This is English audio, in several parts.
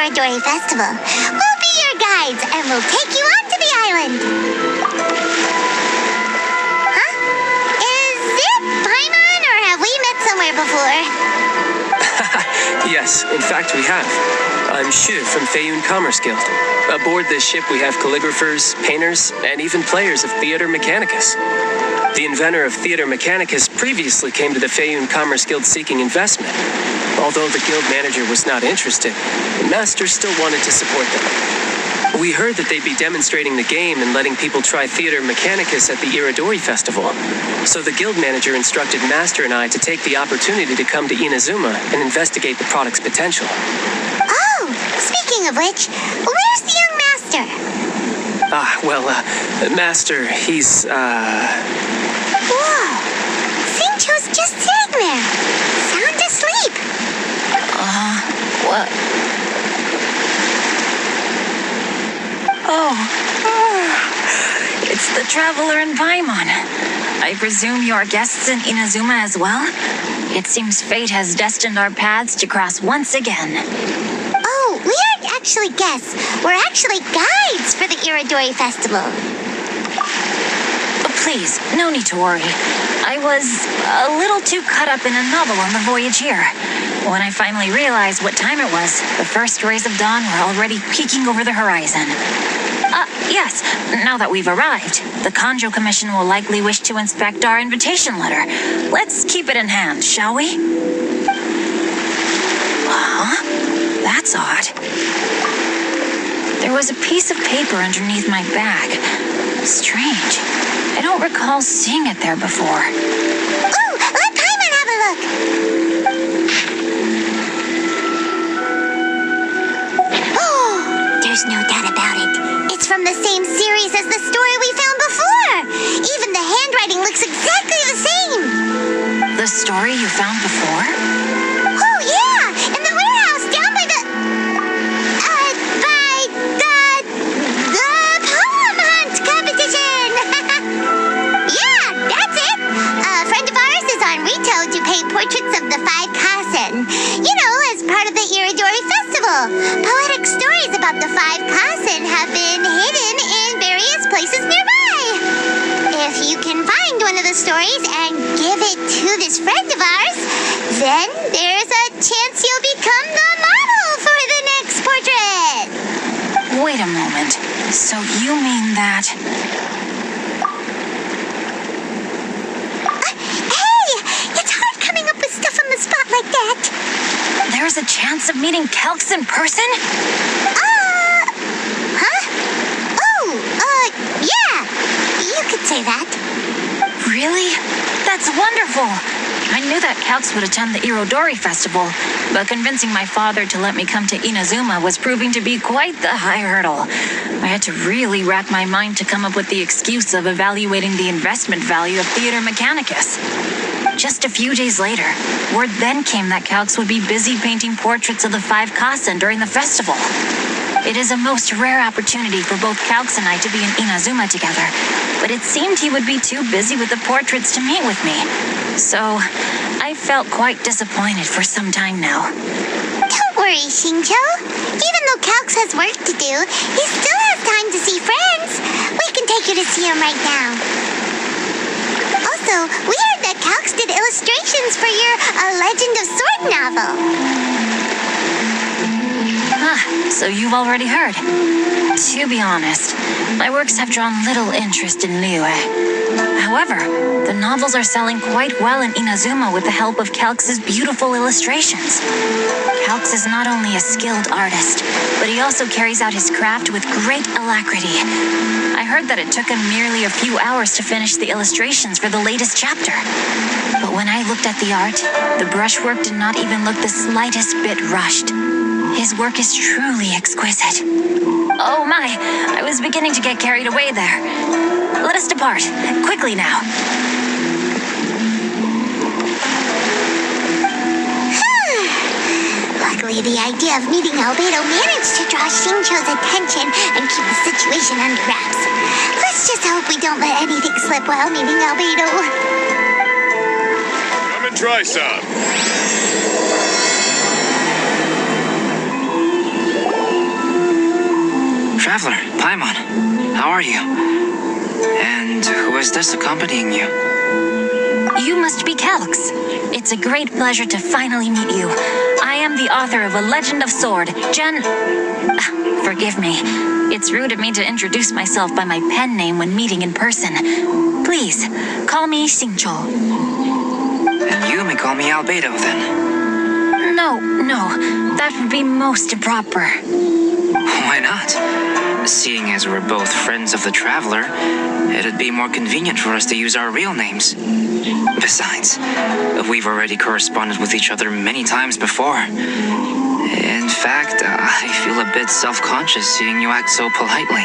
Iridori Festival. We'll be your guides, and we'll take you onto the island. Huh? Is it Paimon, or have we met somewhere before? Yes, in fact we have. I'm Shiv from Feiyun Commerce Guild. Aboard this ship we have calligraphers, painters, and even players of Theater Mechanicus. The inventor of Theater Mechanicus previously came to the Feiyun Commerce Guild seeking investment. Although the guild manager was not interested, the master still wanted to support them. We heard that they'd be demonstrating the game and letting people try Theater Mechanicus at the Iridori Festival. So the guild manager instructed Master and I to take the opportunity to come to Inazuma and investigate the product's potential. Oh, speaking of which, where's the young master? Master, he's, Whoa! Xingqiu's just sitting there, sound asleep. What? Oh. It's the Traveler and Paimon. I presume you are guests in Inazuma as well? It seems fate has destined our paths to cross once again. Oh, we aren't actually guests. We're actually guides for the Iridori Festival. Please, no need to worry. I was a little too caught up in a novel on the voyage here. When I finally realized what time it was, the first rays of dawn were already peeking over the horizon. Yes, now that we've arrived, the Kanjo Commission will likely wish to inspect our invitation letter. Let's keep it in hand, shall we? Huh? That's odd. There was a piece of paper underneath my bag. Strange. I don't recall seeing it there before. Ooh, let Paimon have a look. Oh, there's no doubt about it. It's from the same series as the story we found before. Even the handwriting looks exactly the same. The story you found before? Oh, yeah, in the warehouse down by the poem hunt competition. Yeah, that's it. A friend of ours is on Rito to paint portraits of the 5 Kasen. You know, as part of the Iridori Festival. Poetic stories about the 5 Kasen have been hidden in various places nearby. If you can find one of the stories and give it to this friend of ours, then there's a chance you'll become the model for the next portrait. Wait a moment. So you mean that... Hey! It's hard coming up with stuff on the spot like that. There's a chance of meeting Calx in person? Yeah. You could say that. Really? That's wonderful! I knew that Calx would attend the Irodori Festival, but convincing my father to let me come to Inazuma was proving to be quite the high hurdle. I had to really rack my mind to come up with the excuse of evaluating the investment value of Theater Mechanicus. Just a few days later, word then came that Calx would be busy painting portraits of the 5 Kasen during the festival. It is a most rare opportunity for both Calx and I to be in Inazuma together, but it seemed he would be too busy with the portraits to meet with me. So, I felt quite disappointed for some time now. Don't worry, Xingqiu. Even though Calx has work to do, he still has time to see friends. We can take you to see him right now. Also, we heard that Calx did illustrations for your A Legend of Sword novel. So you've already heard. To be honest, my works have drawn little interest in Liyue. However, the novels are selling quite well in Inazuma with the help of Calx's beautiful illustrations. Calx is not only a skilled artist, but he also carries out his craft with great alacrity. I heard that it took him merely a few hours to finish the illustrations for the latest chapter. But when I looked at the art, the brushwork did not even look the slightest bit rushed. His work is truly exquisite. Oh my, I was beginning to get carried away there. Let us depart, quickly now. Luckily, the idea of meeting Albedo managed to draw Xingqiu's attention and keep the situation under wraps. Let's just hope we don't let anything slip while meeting Albedo. Come and try some. Paimon, how are you? And who is this accompanying you? You must be Calx. It's a great pleasure to finally meet you. I am the author of A Legend of Sword, Forgive me. It's rude of me to introduce myself by my pen name when meeting in person. Please, call me Xingqiu. And you may call me Albedo, then. No, that would be most improper. Why not? Seeing as we're both friends of the Traveler, it'd be more convenient for us to use our real names. Besides, we've already corresponded with each other many times before. In fact, I feel a bit self-conscious seeing you act so politely.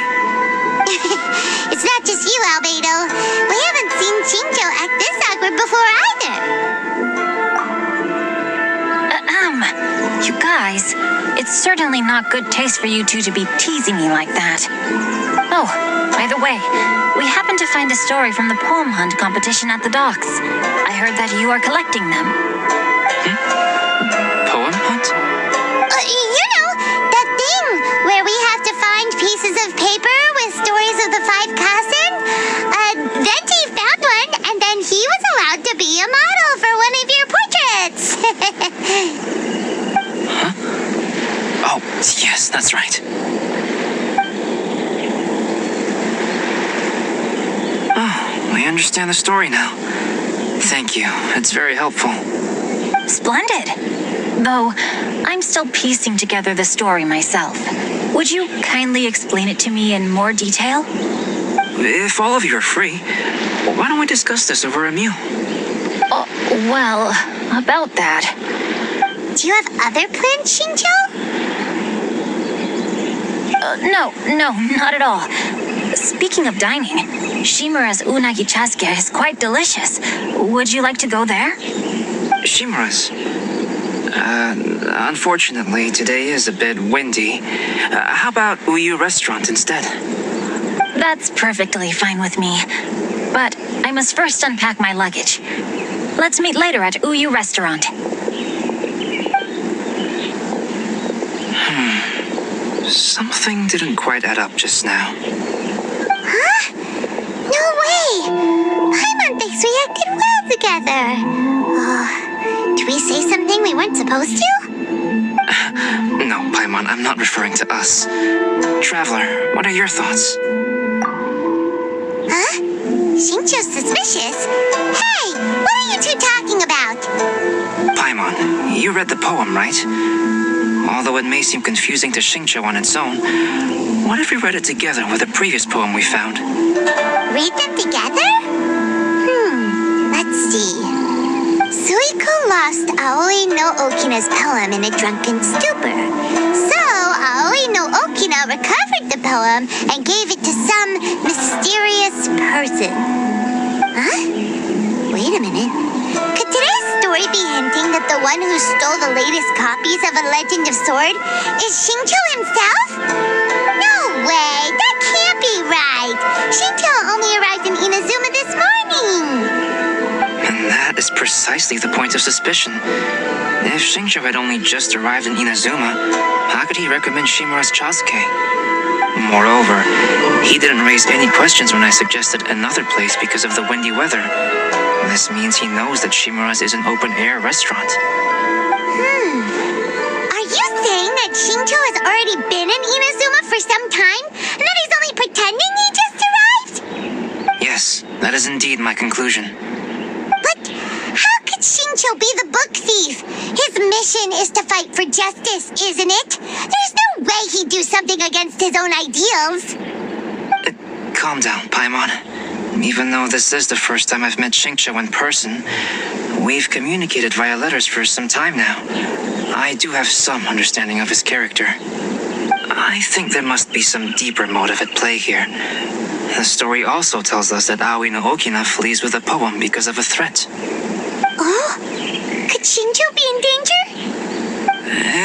It's not just you, Albedo. We haven't seen Xingqiu act this awkward before either. You guys, it's certainly not good taste for you two to be teasing me like that. Oh, by the way, we happened to find a story from the poem hunt competition at the docks. I heard that you are collecting them. Poem hunt? You know, that thing where we have to find pieces of paper with stories of the 5 Kasen. Venti found one, and then he was allowed to be a model for one of your portraits. Oh, yes, that's right. Oh, I understand the story now. Thank you. It's very helpful. Splendid. Though, I'm still piecing together the story myself. Would you kindly explain it to me in more detail? If all of you are free, why don't we discuss this over a meal? Well, about that. Do you have other plans, Xingqiu? No, not at all. Speaking of dining, Shimura's unagi chasuke is quite delicious. Would you like to go there? Shimura's. Unfortunately, today is a bit windy. How about Uyu Restaurant instead? That's perfectly fine with me. But I must first unpack my luggage. Let's meet later at Uyu Restaurant. Something didn't quite add up just now. Huh? No way! Paimon thinks we acted well together. Did we say something we weren't supposed to? No, Paimon, I'm not referring to us. Traveler, what are your thoughts? Huh? Xingqiu's suspicious? Hey, what are you two talking about? Paimon, you read the poem, right? Although it may seem confusing to Xingqiu on its own, what if we read it together with a previous poem we found? Read them together? Let's see. Suiko lost Aoi no Okina's poem in a drunken stupor. So, Aoi no Okina recovered the poem and gave it to some mysterious person. Huh? Wait a minute. Could today's story be hinting that the one who stole the latest copies of A Legend of Sword is Xingqiu himself? No way! That can't be right! Xingqiu only arrived in Inazuma this morning! And that is precisely the point of suspicion. If Xingqiu had only just arrived in Inazuma, how could he recommend Shimura's chasuke? Moreover, he didn't raise any questions when I suggested another place because of the windy weather. This means he knows that Shimura's is an open-air restaurant. Are you saying that Xingqiu has already been in Inazuma for some time? And that he's only pretending he just arrived? Yes, that is indeed my conclusion. But how could Xingqiu be the book thief? His mission is to fight for justice, isn't it? There's no way he'd do something against his own ideals. Calm down, Paimon. Even though this is the first time I've met Xingqiu in person, we've communicated via letters for some time now. I do have some understanding of his character. I think there must be some deeper motive at play here. The story also tells us that Aoi no Okina flees with a poem because of a threat. Oh? Could Xingqiu be in danger?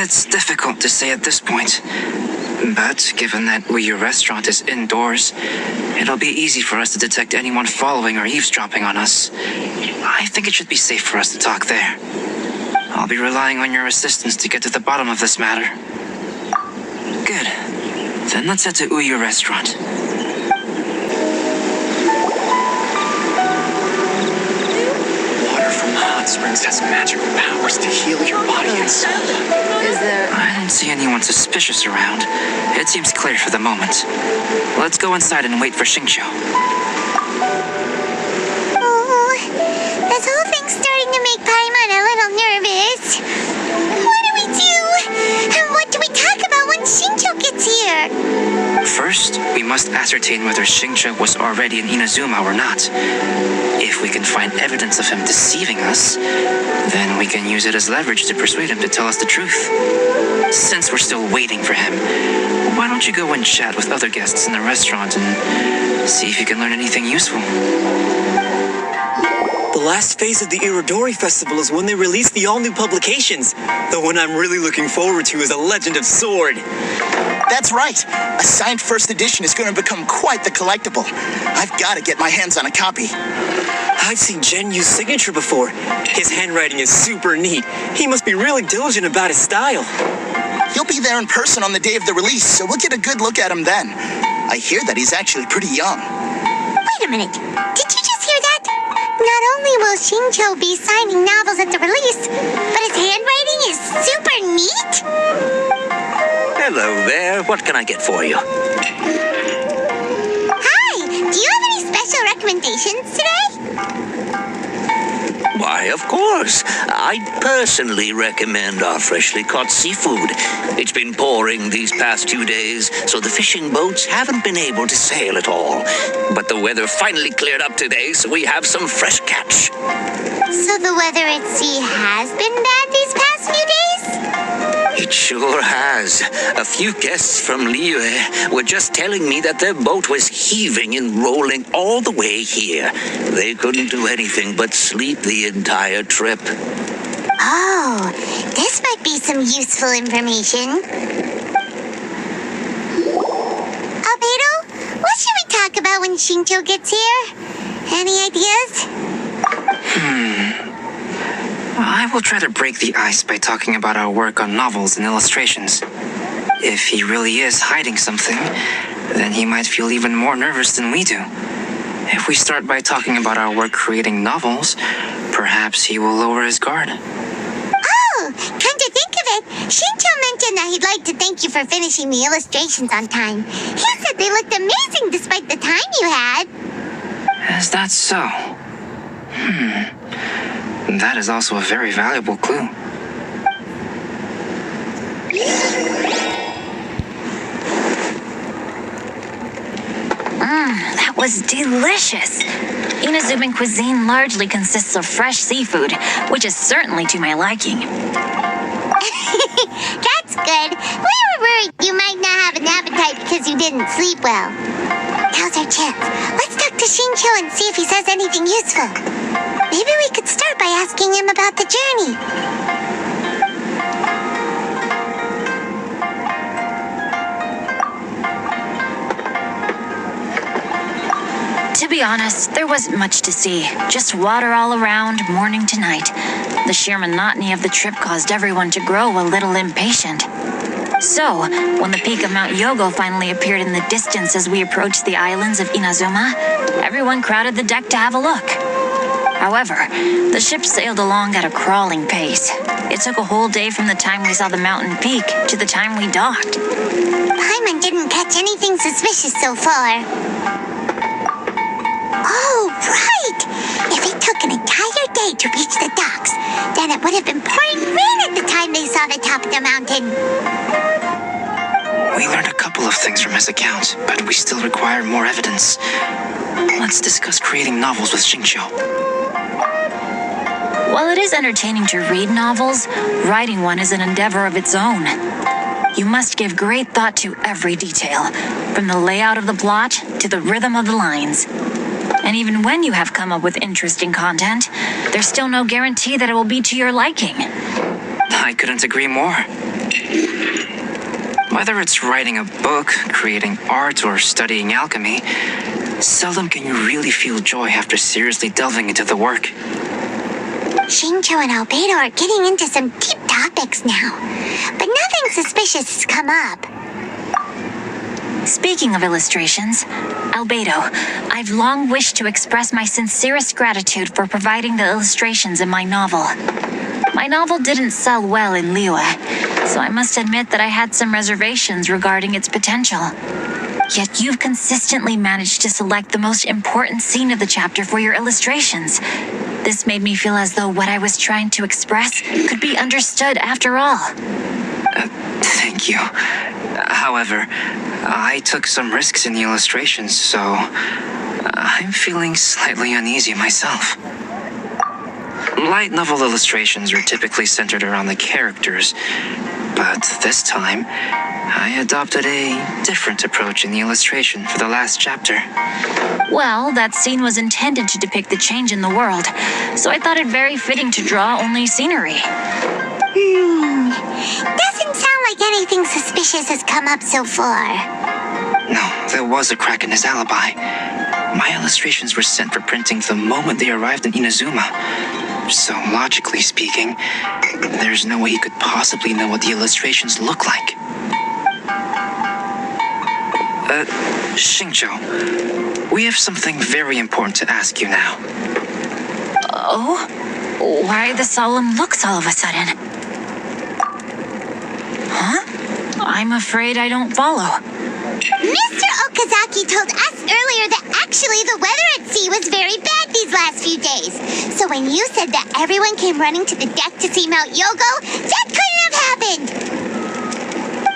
It's difficult to say at this point. But given that Uyu Restaurant is indoors, it'll be easy for us to detect anyone following or eavesdropping on us. I think it should be safe for us to talk there. I'll be relying on your assistance to get to the bottom of this matter. Good. Then let's head to Uyu Restaurant. Water from hot springs has magical powers to heal your body and soul. I don't see anyone suspicious around. It seems clear for the moment. Let's go inside and wait for Xingqiu. Oh, this whole thing's starting to make Paimon a little nervous. What do we do? And what do we talk about when Xingqiu gets here? First, we must ascertain whether Xingqiu was already in Inazuma or not. If we can find evidence of him deceiving us, then we can use it as leverage to persuade him to tell us the truth. Since we're still waiting for him, why don't you go and chat with other guests in the restaurant and see if you can learn anything useful? The last phase of the Irodori Festival is when they release the all-new publications. The one I'm really looking forward to is A Legend of Sword. That's right. A signed first edition is going to become quite the collectible. I've got to get my hands on a copy. I've seen Gen Yu's signature before. His handwriting is super neat. He must be really diligent about his style. He'll be there in person on the day of the release, so we'll get a good look at him then. I hear that he's actually pretty young. Wait a minute. Did you just hear that? Not only will Xingqiu be signing novels at the release, but his handwriting is super neat? Hello there. What can I get for you? Hi! Do you have any special recommendations today? Why, of course. I'd personally recommend our freshly caught seafood. It's been pouring these past 2 days, so the fishing boats haven't been able to sail at all. But the weather finally cleared up today, so we have some fresh catch. So the weather at sea has been bad these past few days? It sure has. A few guests from Liyue were just telling me that their boat was heaving and rolling all the way here. They couldn't do anything but sleep the entire trip. Oh, this might be some useful information. Albedo, what should we talk about when Xingqiu gets here? Any ideas? I will try to break the ice by talking about our work on novels and illustrations. If he really is hiding something, then he might feel even more nervous than we do. If we start by talking about our work creating novels, perhaps he will lower his guard. Oh, come to think of it, Xingqiu mentioned that he'd like to thank you for finishing the illustrations on time. He said they looked amazing despite the time you had. Is that so? That is also a very valuable clue. That was delicious. Inazuman cuisine largely consists of fresh seafood, which is certainly to my liking. That's good. We were worried you might not have an appetite because you didn't sleep well. Now's our chance. Let's talk to Xingqiu and see if he says anything useful. Maybe we could start by asking him about the journey. To be honest, there wasn't much to see. Just water all around, morning to night. The sheer monotony of the trip caused everyone to grow a little impatient. So, when the peak of Mount Yogo finally appeared in the distance as we approached the islands of Inazuma, everyone crowded the deck to have a look. However, the ship sailed along at a crawling pace. It took a whole day from the time we saw the mountain peak to the time we docked. Paimon didn't catch anything suspicious so far. Oh, right! If it took an entire day to reach the docks, then it would have been pouring rain at the time they saw the top of the mountain. We learned a couple of things from his account, but we still require more evidence. Let's discuss creating novels with Xingqiu. While it is entertaining to read novels, writing one is an endeavor of its own. You must give great thought to every detail, from the layout of the plot to the rhythm of the lines. And even when you have come up with interesting content, there's still no guarantee that it will be to your liking. I couldn't agree more. Whether it's writing a book, creating art, or studying alchemy, seldom can you really feel joy after seriously delving into the work. Xingqiu and Albedo are getting into some deep topics now, but nothing suspicious has come up. Speaking of illustrations, Albedo, I've long wished to express my sincerest gratitude for providing the illustrations in my novel. My novel didn't sell well in Liyue, so I must admit that I had some reservations regarding its potential. Yet you've consistently managed to select the most important scene of the chapter for your illustrations. This made me feel as though what I was trying to express could be understood after all. Thank you. However, I took some risks in the illustrations, so I'm feeling slightly uneasy myself. Light novel illustrations are typically centered around the characters, but this time, I adopted a different approach in the illustration for the last chapter. Well, that scene was intended to depict the change in the world, so I thought it very fitting to draw only scenery. Doesn't sound like anything suspicious has come up so far. No, there was a crack in his alibi. My illustrations were sent for printing the moment they arrived in Inazuma. So, logically speaking, there's no way he could possibly know what the illustrations look like. Xingqiu, we have something very important to ask you now. Oh? Why the solemn looks all of a sudden? Huh? I'm afraid I don't follow. Mr. Okazaki told us earlier that actually the weather at sea was very bad these last few days. So when you said that everyone came running to the deck to see Mount Yogo, that couldn't have happened!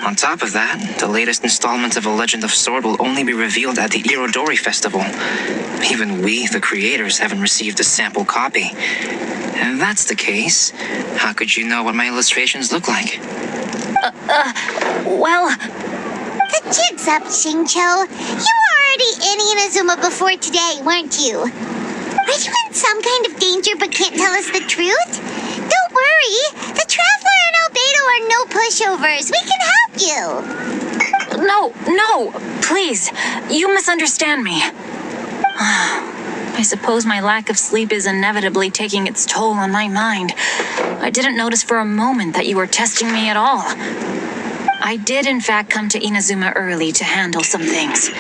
On top of that, the latest installment of A Legend of Sword will only be revealed at the Irodori Festival. Even we, the creators, haven't received a sample copy. If that's the case, how could you know what my illustrations look like? Well... The jig's up, Xingqiu. You were already in Inazuma before today, weren't you? Are you in some kind of danger but can't tell us the truth? Don't worry. The Traveler and Albedo are no pushovers. We can help you. No, please. You misunderstand me. I suppose my lack of sleep is inevitably taking its toll on my mind. I didn't notice for a moment that you were testing me at all. I did, in fact, come to Inazuma early to handle some things.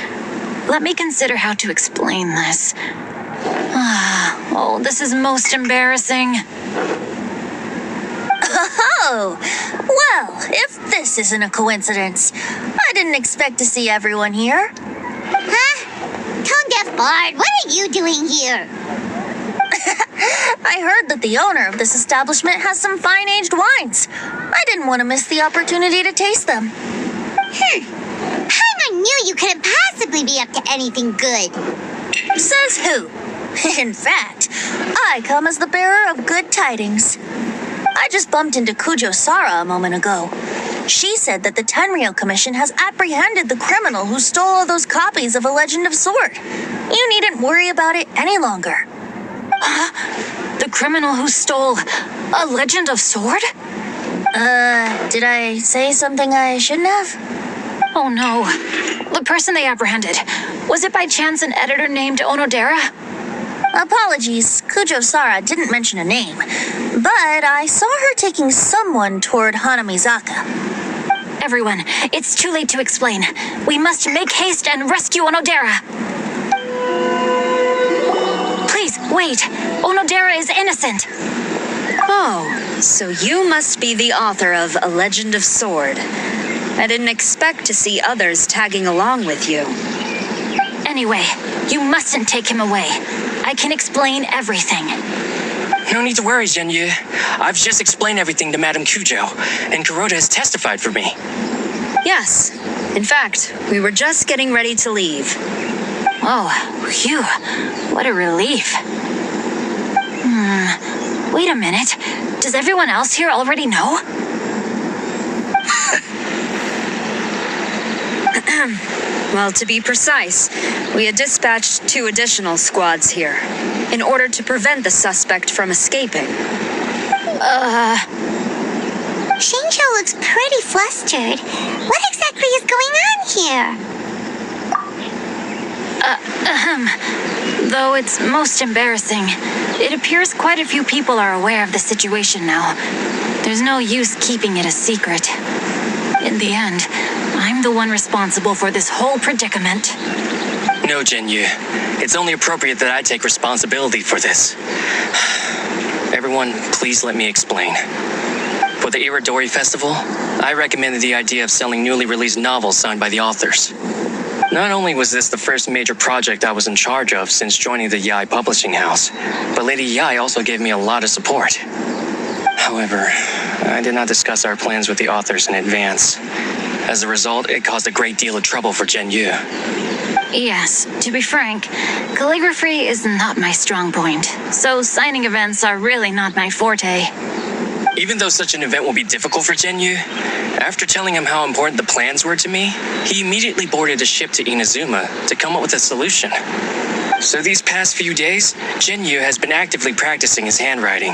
Let me consider how to explain this. Oh, this is most embarrassing. Oh, well, if this isn't a coincidence, I didn't expect to see everyone here. Huh? Tone-deaf Bard, what are you doing here? I heard that the owner of this establishment has some fine-aged wines. I didn't want to miss the opportunity to taste them. Paimon knew you couldn't possibly be up to anything good. Says who? In fact, I come as the bearer of good tidings. I just bumped into Kujo Sara a moment ago. She said that the Tenryou Commission has apprehended the criminal who stole all those copies of A Legend of Sword. You needn't worry about it any longer. The criminal who stole A Legend of Sword? Did I say something I shouldn't have? Oh no. The person they apprehended, was it by chance an editor named Onodera? Apologies, Kujo Sara didn't mention a name, but I saw her taking someone toward Hanamizaka. Everyone, it's too late to explain. We must make haste and rescue Onodera. Please, wait. Onodera is innocent. Oh, so you must be the author of A Legend of Sword. I didn't expect to see others tagging along with you. Anyway, you mustn't take him away. I can explain everything. No need to worry, Zhenyu. I've just explained everything to Madame Kujo, and Kuroda has testified for me. Yes. In fact, we were just getting ready to leave. Oh, phew. What a relief. Wait a minute. Does everyone else here already know? Well, to be precise, we had dispatched 2 additional squads here in order to prevent the suspect from escaping. Xingqiu looks pretty flustered. What exactly is going on here? Though it's most embarrassing, it appears quite a few people are aware of the situation now. There's no use keeping it a secret. In the end, I'm the one responsible for this whole predicament. No, Jinyu. It's only appropriate that I take responsibility for this. Everyone, please let me explain. For the Iridori Festival, I recommended the idea of selling newly released novels signed by the authors. Not only was this the first major project I was in charge of since joining the Yai publishing house, but Lady Yai also gave me a lot of support. However, I did not discuss our plans with the authors in advance. As a result, it caused a great deal of trouble for Jinyu. Yes, to be frank, calligraphy is not my strong point, so signing events are really not my forte. Even though such an event will be difficult for Jinyu, after telling him how important the plans were to me, he immediately boarded a ship to Inazuma to come up with a solution. So these past few days, Jinyu has been actively practicing his handwriting.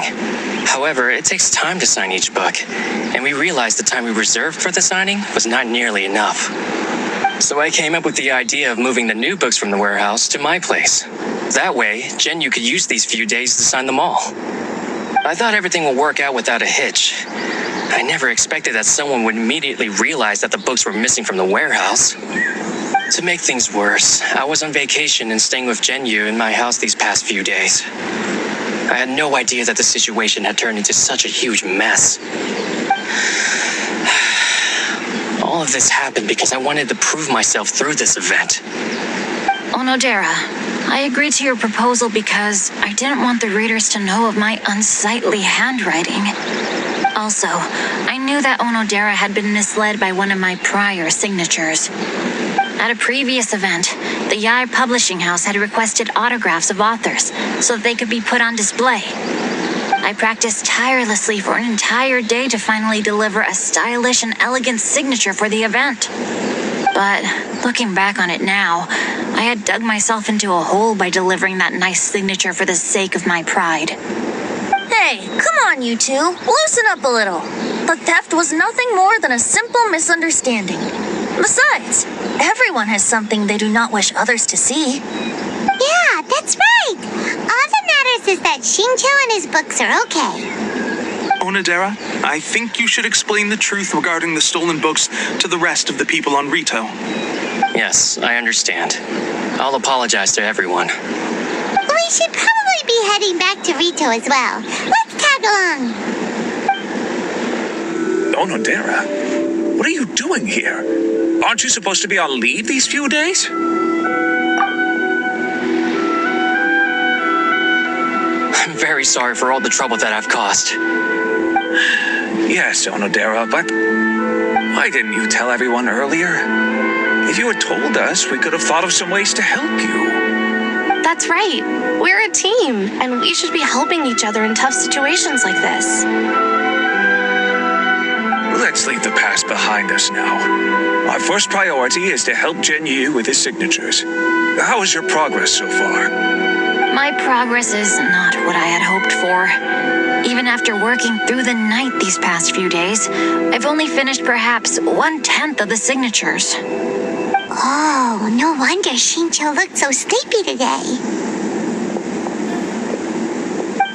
However, it takes time to sign each book, and we realized the time we reserved for the signing was not nearly enough. So I came up with the idea of moving the new books from the warehouse to my place. That way, Jinyu could use these few days to sign them all. I thought everything would work out without a hitch. I never expected that someone would immediately realize that the books were missing from the warehouse. To make things worse, I was on vacation and staying with Jinyu in my house these past few days. I had no idea that the situation had turned into such a huge mess. All of this happened because I wanted to prove myself through this event. Onodera, I agreed to your proposal because I didn't want the readers to know of my unsightly handwriting. Also, I knew that Onodera had been misled by one of my prior signatures. At a previous event, the Yai publishing house had requested autographs of authors so that they could be put on display. I practiced tirelessly for an entire day to finally deliver a stylish and elegant signature for the event. But looking back on it now, I had dug myself into a hole by delivering that nice signature for the sake of my pride. Hey, come on, you two. Loosen up a little. The theft was nothing more than a simple misunderstanding. Besides, everyone has something they do not wish others to see. Yeah, that's right. All that matters is that Shincho and his books are okay. Onodera, I think you should explain the truth regarding the stolen books to the rest of the people on Rito. Yes, I understand. I'll apologize to everyone. We should probably be heading back to Rito as well. Let's tag along. Onodera, what are you doing here? Aren't you supposed to be on leave these few days? I'm very sorry for all the trouble that I've caused. Yes, Onodera, but why didn't you tell everyone earlier? If you had told us, we could have thought of some ways to help you. That's right. We're a team, and we should be helping each other in tough situations like this. Let's leave the past behind us now. Our first priority is to help Jinyu with his signatures. How is your progress so far? My progress is not what I had hoped for. Even after working through the night these past few days, I've only finished perhaps 1/10 of the signatures. Oh, no wonder Shincho looked so sleepy today.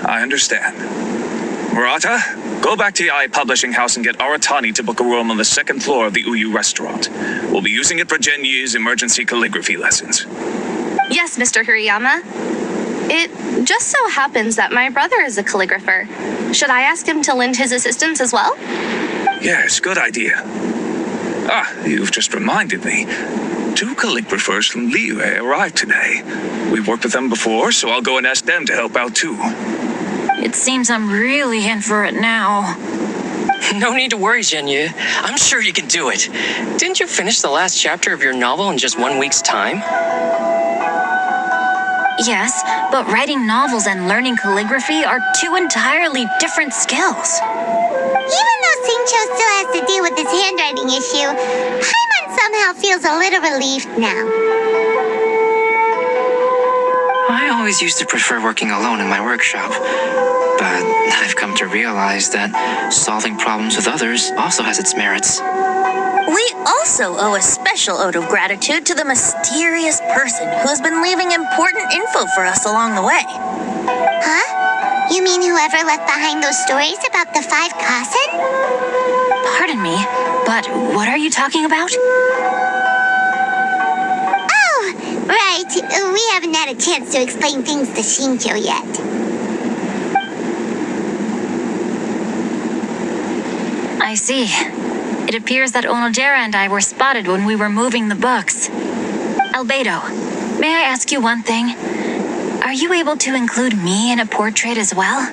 I understand. Murata, go back to the Yai publishing house and get Aratani to book a room on the second floor of the Uyu restaurant. We'll be using it for Jinyu's emergency calligraphy lessons. Yes, Mr. Hirayama. It just so happens that my brother is a calligrapher. Should I ask him to lend his assistance as well? Yes, good idea. Ah, you've just reminded me. 2 calligraphers from Liyue arrived today. We've worked with them before, so I'll go and ask them to help out too. It seems I'm really in for it now. No need to worry, Jinyu. I'm sure you can do it. Didn't you finish the last chapter of your novel in just 1 week's time? Yes, but writing novels and learning calligraphy are 2 entirely different skills. Even though Shincho still has to deal with his handwriting issue, Paimon somehow feels a little relieved now. I always used to prefer working alone in my workshop, but I've come to realize that solving problems with others also has its merits. We also owe a special ode of gratitude to the mysterious person who has been leaving important info for us along the way. Huh? You mean whoever left behind those stories about the 5 Kasen? Pardon me, But what are you talking about? Oh, right. We haven't had a chance to explain things to Shincho yet. I see. It appears that Onodera and I were spotted when we were moving the books. Albedo, may I ask you one thing? Are you able to include me in a portrait as well?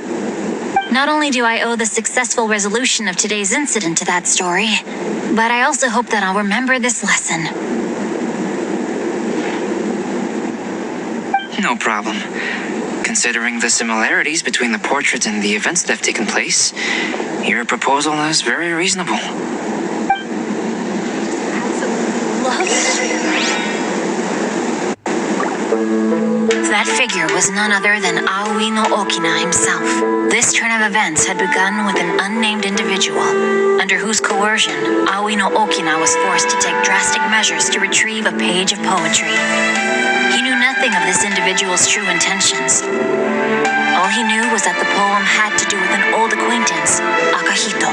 Not only do I owe the successful resolution of today's incident to that story, but I also hope that I'll remember this lesson. No problem. Considering the similarities between the portrait and the events that have taken place, your proposal is very reasonable. That figure was none other than Aoi no Okina himself. This turn of events had begun with an unnamed individual, under whose coercion Aoi no Okina was forced to take drastic measures to retrieve a page of poetry. He knew nothing of this individual's true intentions. All he knew was that the poem had to do with an old acquaintance, Akahito.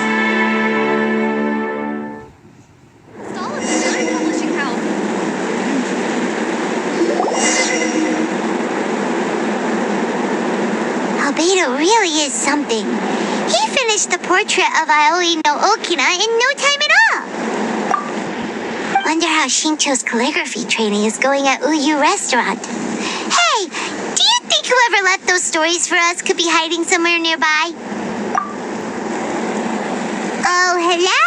Albedo really is something. He finished the portrait of Aoi no Okina in no time at all. Wonder how Shincho's calligraphy training is going at Uyu Restaurant. Hey, do you think whoever left those stories for us could be hiding somewhere nearby? Oh, hello?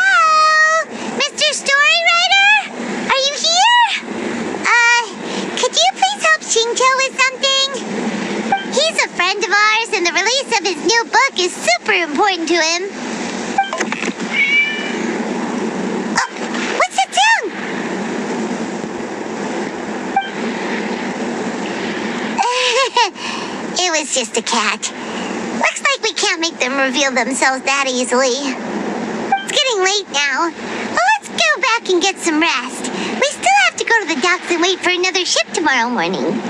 Mr. Storywriter? Are you here? Could you please help Shincho with something? He's a friend of ours, and the release of his new book is super important to him. Oh, what's that sound? It was just a cat. Looks like we can't make them reveal themselves that easily. It's getting late now. Well, let's go back and get some rest. We still have to go to the docks and wait for another ship tomorrow morning.